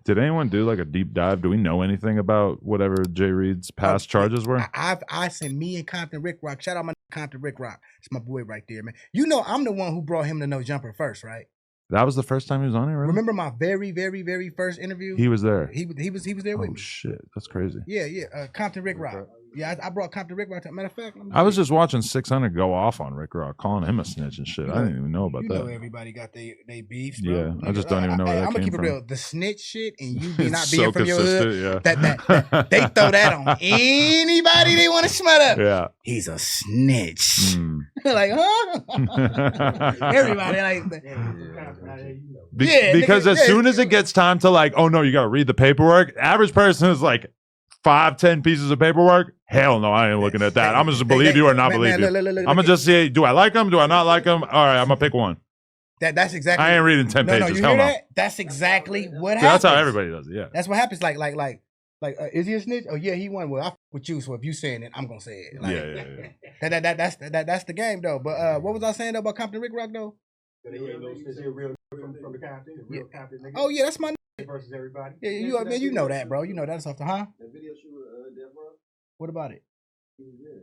Did anyone do like a deep dive? Do we know anything about whatever Jay Reed's past charges were? I sent me and Compton Rick Rock. Shout out my Compton Rick Rock. It's my boy right there, man. You know I'm the one who brought him to No Jumper first, right? That was the first time he was on it, right? Remember my very, very, very first interview? He was there. He was there with me. Oh shit, that's crazy. Yeah. Compton Rick Rock. Yeah, I brought Compton Rick Rock. Matter of fact, I was just watching 600 go off on Rick Rock, calling him a snitch and shit. I didn't even know about that. You know everybody got they beefs, bro. Yeah, I just don't even know where that came from. I'm gonna keep it real. The snitch shit and you be not so being from your hood, yeah. that they throw that on anybody they want to smut up. Yeah, he's a snitch. Like, huh? Everybody like, because as soon as it gets time to like, oh no, you got to read the paperwork. Average person is like 5-10 pieces of paperwork. Hell no, I ain't looking at that. I'm gonna just believe you or not believe you. I'm gonna just say, do I like him? Do I not like him? All right, I'm gonna pick one. That's exactly. I ain't reading 10 pages. No, you Hell hear no. that? That's exactly what happens. That's how everybody does it. Yeah. That's what happens. Like, is he a snitch? Oh yeah, he won. Well, I f with you. So if you saying it, I'm gonna say it. Like, yeah. That's the game though. But what was I saying though about Compton Rick Rock though? He ain't no snitch. He a real from the Compton. Real Compton nigga. Oh yeah, that's my. Versus everybody. Yeah, you know that, bro. You know that's off the That video shoot Death Row. What about it?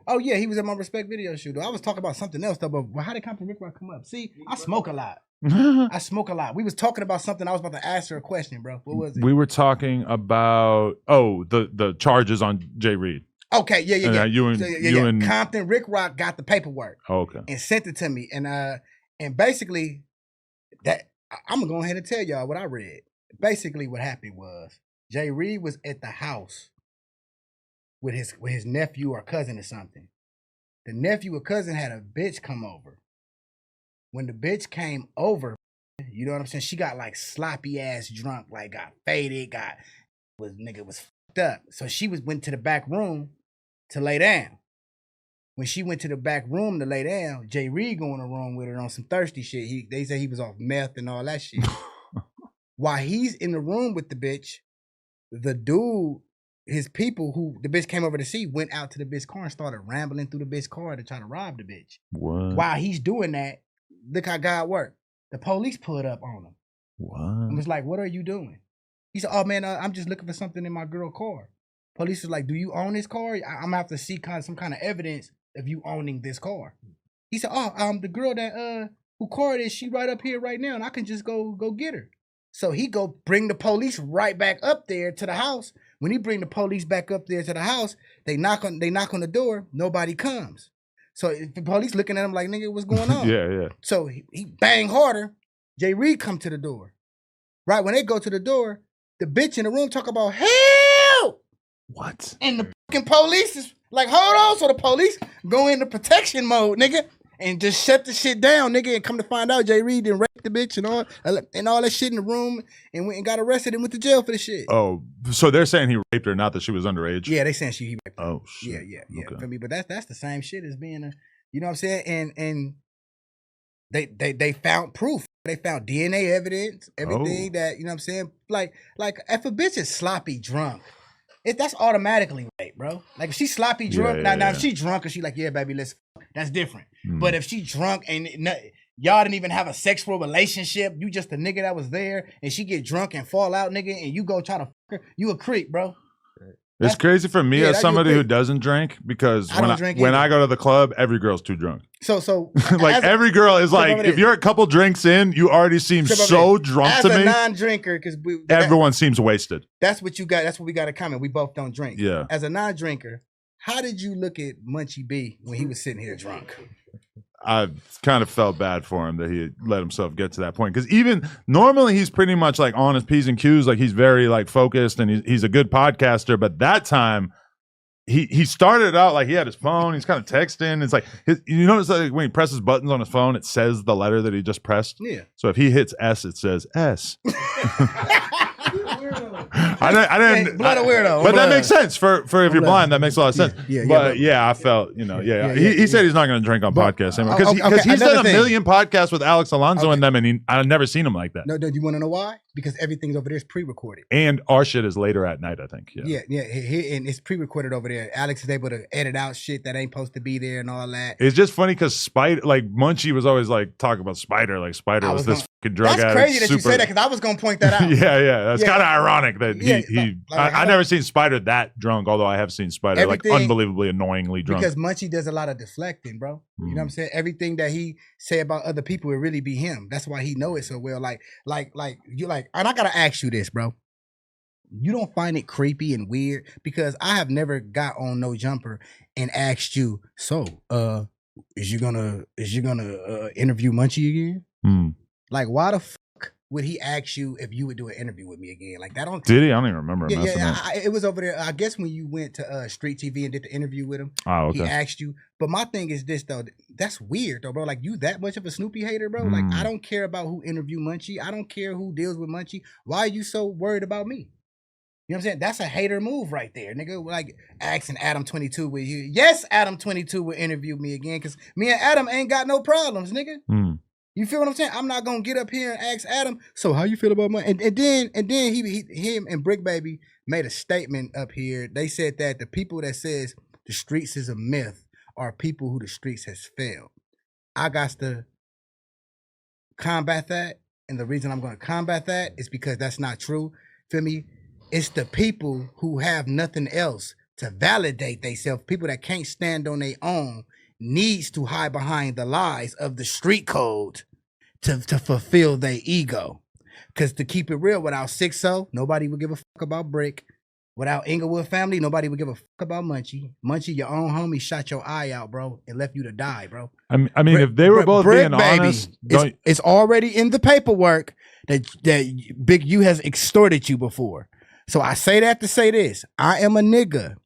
Oh yeah, he was at my Respect video shoot. I was talking about something else though, but how did Compton Rick Rock come up? See, I smoke a lot. I smoke a lot. We was talking about something. I was about to ask her a question, bro. What was it? We were talking about the charges on Jay Reed. Okay, yeah. You and Compton Rick Rock got the paperwork. Oh, okay. And sent it to me, and basically that I'm gonna go ahead and tell y'all what I read. Basically, what happened was Jay Reed was at the house with his nephew or cousin or something. The nephew or cousin had a bitch come over. When the bitch came over, you know what I'm saying? She got like sloppy ass drunk, like got faded, was fucked up. So she went to the back room to lay down. When she went to the back room to lay down, Jay Reed go in the room with her on some thirsty shit. They say he was off meth and all that shit. While he's in the room with the bitch, the dude, his people who the bitch came over to see, went out to the bitch car and started rambling through the bitch car to try to rob the bitch. What? While he's doing that, look how God worked. The police pulled up on him. What? And was like, what are you doing? He said, oh man, I'm just looking for something in my girl car. Police was like, do you own this car? I'm gonna have to see some kind of evidence of you owning this car. He said, oh, the girl that who car it is, she right up here right now, and I can just go get her. So he go bring the police right back up there to the house. When he bring the police back up there to the house, they knock on the door. Nobody comes. So the police looking at him like, nigga, what's going on? Yeah. So he bang harder. Jay Reed come to the door. Right when they go to the door, the bitch in the room talk about help. What? And the fucking police is like, hold on. So the police go into protection mode, nigga, and just shut the shit down, nigga. And come to find out, Jay Reed done raped the bitch and all that shit in the room, and went and got arrested and went to jail for the shit. Oh, so they're saying he raped her, not that she was underage? Yeah, they saying he raped her. Oh shit. Yeah. Okay. For me, but that's the same shit as being a, you know what I'm saying? And they found proof. They found DNA evidence, everything that, you know what I'm saying? Like if a bitch is sloppy drunk, that's automatically rape, bro. Like if she's sloppy drunk, now if she drunk and she like, yeah, baby, let's fuck, that's different. But if she drunk and y'all didn't even have a sexual relationship, you just a nigga that was there, and she get drunk and fall out, nigga, and you go try to fuck her, you a creep, bro. It's crazy for me as somebody who doesn't drink, because when I go to the club, every girl's too drunk. So like every girl is like, if you're a couple drinks in, you already seem so drunk to me. As a non-drinker, because everyone seems wasted. That's what you got. That's what we got in common. We both don't drink. Yeah. As a non-drinker, how did you look at Munchie B when he was sitting here drunk? I kind of felt bad for him that he had let himself get to that point, because even normally he's pretty much like on his P's and Q's, like he's very like focused and he's a good podcaster. But that time he started out like he had his phone, he's kind of texting. It's like you notice like when he presses buttons on his phone, it says the letter that he just pressed. Yeah. So if he hits S, it says S. I didn't. Blood a weirdo. But that makes sense for if you're blind. That makes a lot of sense. Yeah, yeah, I felt, he said he's not going to drink on podcasts anymore, because he's done a million podcasts with Alex Alonso in them, and I've never seen him like that. No, do you want to know why? Because everything's over there is pre-recorded, and our shit is later at night, I think. Yeah, and it's pre-recorded over there. Alex is able to edit out shit that ain't supposed to be there and all that. It's just funny because Spider, like Munchie was always like talking about Spider, like Spider was this drug That's addict. crazy that you say that because I was gonna point that out. yeah. That's Yeah. kind of ironic that he. Like, I never seen Spider that drunk, although I have seen Spider like unbelievably annoyingly drunk. Because Munchie does a lot of deflecting, bro. You know what I'm saying? Everything that he say about other people, it really be him. That's why he know it so well. Like you like, and I gotta ask you this, bro. You don't find it creepy and weird? Because I have never got on No Jumper and asked you, so is you gonna interview Munchie again? Like, why the fuck would he ask you if you would do an interview with me again? Like, that don't. Did he? I don't even remember. It was over there. I guess when you went to Street TV and did the interview with him, he asked you. But my thing is this though. That's weird though, bro. Like, you that much of a Snoopy hater, bro? Like, I don't care about who interview Munchie. I don't care who deals with Munchie. Why are you so worried about me? You know what I'm saying? That's a hater move right there, nigga. Like, asking Adam 22 with you. Yes, Adam 22 will interview me again because me and Adam ain't got no problems, nigga. You feel what I'm saying? I'm not gonna get up here and ask Adam, so how you feel about money? And then him and Brick Baby made a statement up here. They said that the people that says the streets is a myth are people who the streets has failed. I got to combat that, and the reason I'm gonna combat that is because that's not true. Feel me? It's the people who have nothing else to validate themselves, people that can't stand on their own, needs to hide behind the lies of the street code to fulfill their ego. Because to keep it real, without 6-0, nobody would give a fuck about Brick. Without Inglewood family, nobody would give a fuck about Munchie. Munchie, your own homie, shot your eye out, bro, and left you to die, bro. I mean, if they were both being honest, it's already in the paperwork that Big U has extorted you before. So I say that to say this. I am a nigga,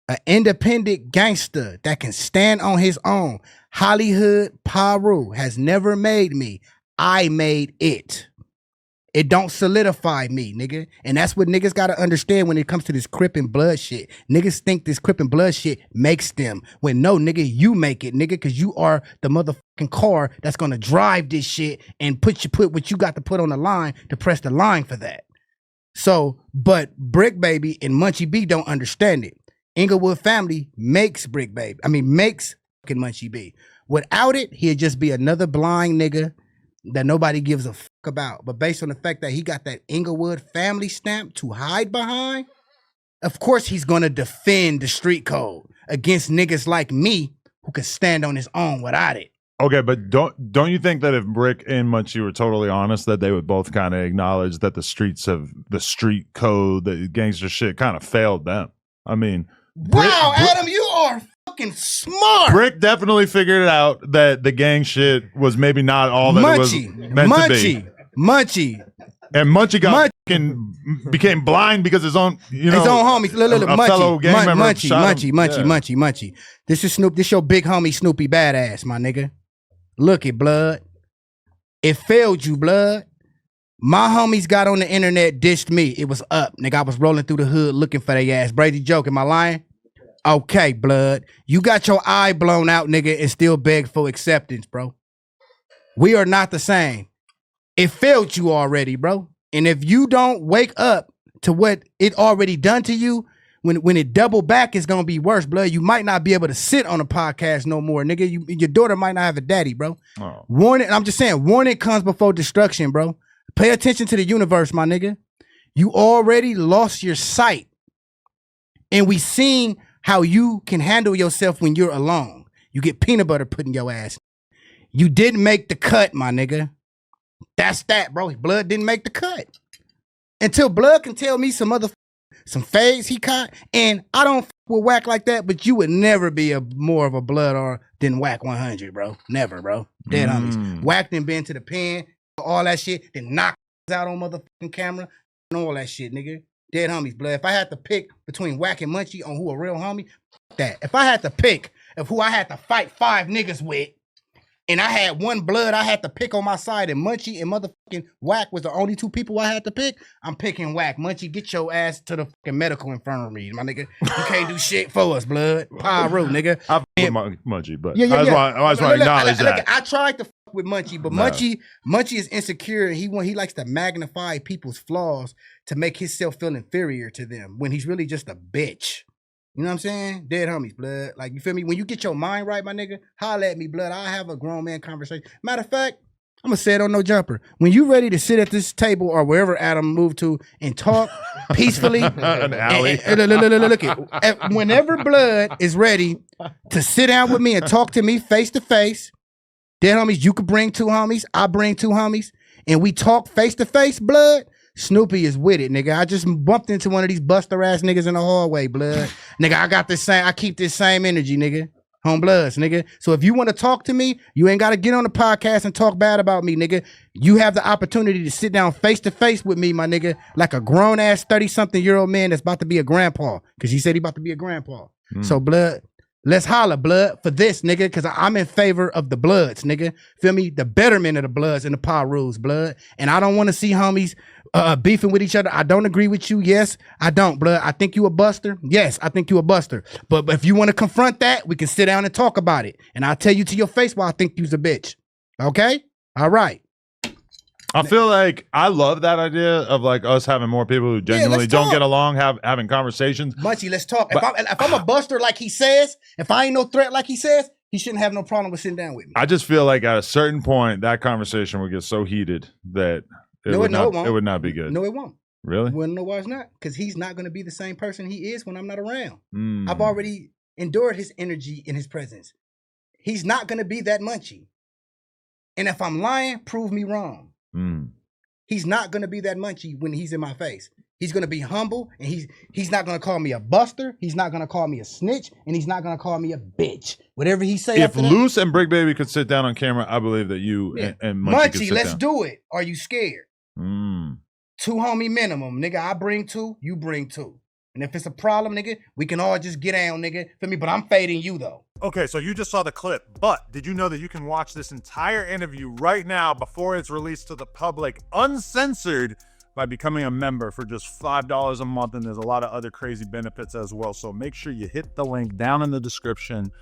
an independent gangster that can stand on his own. Hollywood Paru has never made me. I made it. It don't solidify me, nigga. And that's what niggas gotta understand when it comes to this Crip and Blood shit. Niggas think this Crip and Blood shit makes them. When no, nigga, you make it, nigga, because you are the motherfucking car that's gonna drive this shit and put what you got to put on the line to press the line for that. So, but Brick Baby and Munchie B don't understand it. Inglewood family makes Brick Baby. Makes fucking Munchie B. Without it, he'd just be another blind nigga that nobody gives a fuck about. But based on the fact that he got that Inglewood family stamp to hide behind, of course he's gonna defend the street code against niggas like me who can stand on his own without it. Okay, but don't you think that if Brick and Munchie were totally honest, that they would both kind of acknowledge that the street code, the gangster shit kind of failed them? I mean, wow, Adam, you are fucking smart. Brick definitely figured it out that the gang shit was maybe not all that it was meant to be. Munchie. And Munchie got became blind because his own, his own homie, fellow gang member Munchie. This is Snoop. This your big homie Snoopy Badazz, my nigga. Look it, blood. It failed you, blood. My homies got on the internet, dished me. It was up, nigga. I was rolling through the hood looking for their ass. Brady joke, am I lying? Okay, blood. You got your eye blown out, nigga, and still beg for acceptance, bro. We are not the same. It failed you already, bro. And if you don't wake up to what it already done to you, when it double back, it's gonna be worse, blood. You might not be able to sit on a podcast no more, nigga. Your daughter might not have a daddy, bro. Oh. Warning, I'm just saying, warning comes before destruction, bro. Pay attention to the universe, my nigga. You already lost your sight. And we seen how you can handle yourself when you're alone. You get peanut butter put in your ass. You didn't make the cut, my nigga. That's that, bro. Blood didn't make the cut. Until Blood can tell me some fades he caught, and I don't with Whack like that, but you would never be more of a Blood or than Whack 100, bro. Never, bro. Dead homies. Whack done been to the pen, all that shit, then knock out on motherfucking camera, and all that shit, nigga. Dead homies, Blood. If I had to pick between Whack and Munchie on who a real homie, that. If I had to pick of who I had to fight 5 niggas with, and I had one Blood I had to pick on my side, and Munchie and motherfucking Whack was the only 2 people I had to pick, I'm picking Whack. Munchie, get your ass to the fucking medical infirmary, my nigga. You can't do shit for us, Blood. Pyro, nigga. I fuck with Munchie, but I just want to acknowledge that. I tried to fuck with Munchie, but Munchie is insecure, and he likes to magnify people's flaws to make himself feel inferior to them when he's really just a bitch. You know what I'm saying? Dead homies, Blood. Like, you feel me? When you get your mind right, my nigga, holla at me, Blood. I'll have a grown man conversation. Matter of fact, I'm gonna say it on No Jumper. When you ready to sit at this table or wherever Adam moved to and talk peacefully, An alley. look at whenever Blood is ready to sit down with me and talk to me face to face, dead homies, you could bring 2 homies, I bring 2 homies, and we talk face to face, Blood. Snoopy is with it, nigga. I just bumped into one of these buster ass niggas in the hallway, Blood. Nigga, I keep this same energy, nigga. Home Bloods, nigga. So if you want to talk to me, you ain't got to get on the podcast and talk bad about me, nigga. You have the opportunity to sit down face to face with me, my nigga, like a grown ass 30-something-year-old man that's about to be a grandpa. Cause he said he about to be a grandpa. So Blood, let's holler, Blood, for this, nigga. Cause I'm in favor of the Bloods, nigga. Feel me? The betterment of the Bloods and the power rules, Blood. And I don't want to see homies beefing with each other. I don't agree with you. Yes, I don't, Blood. I think you a buster. Yes, I think you a buster. But if you want to confront that, we can sit down and talk about it. And I'll tell you to your face why I think you's a bitch. Okay? All right. I feel like I love that idea of like us having more people who genuinely don't get along, having conversations. Munchie, let's talk. If I'm a buster like he says, if I ain't no threat like he says, he shouldn't have no problem with sitting down with me. I just feel like at a certain point, that conversation would get so heated that it would not be good. No, it won't. Really? Well, no, why it's not? Because he's not going to be the same person he is when I'm not around. I've already endured his energy in his presence. He's not going to be that Munchie. And if I'm lying, prove me wrong. He's not going to be that Munchie when he's in my face. He's going to be humble, and he's not going to call me a buster. He's not going to call me a snitch, and he's not going to call me a bitch. Whatever he say. If Luce and Brick Baby could sit down on camera, I believe that you and Munchie could sit let's down. do it. Are you scared? 2 homie minimum, nigga. I bring 2, you bring 2. And if it's a problem, nigga, we can all just get down, nigga. Feel me? But I'm fading you, though. Okay, so you just saw the clip, but did you know that you can watch this entire interview right now before it's released to the public, uncensored, by becoming a member for just $5 a month, and there's a lot of other crazy benefits as well. So make sure you hit the link down in the description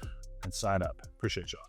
and sign up. Appreciate y'all.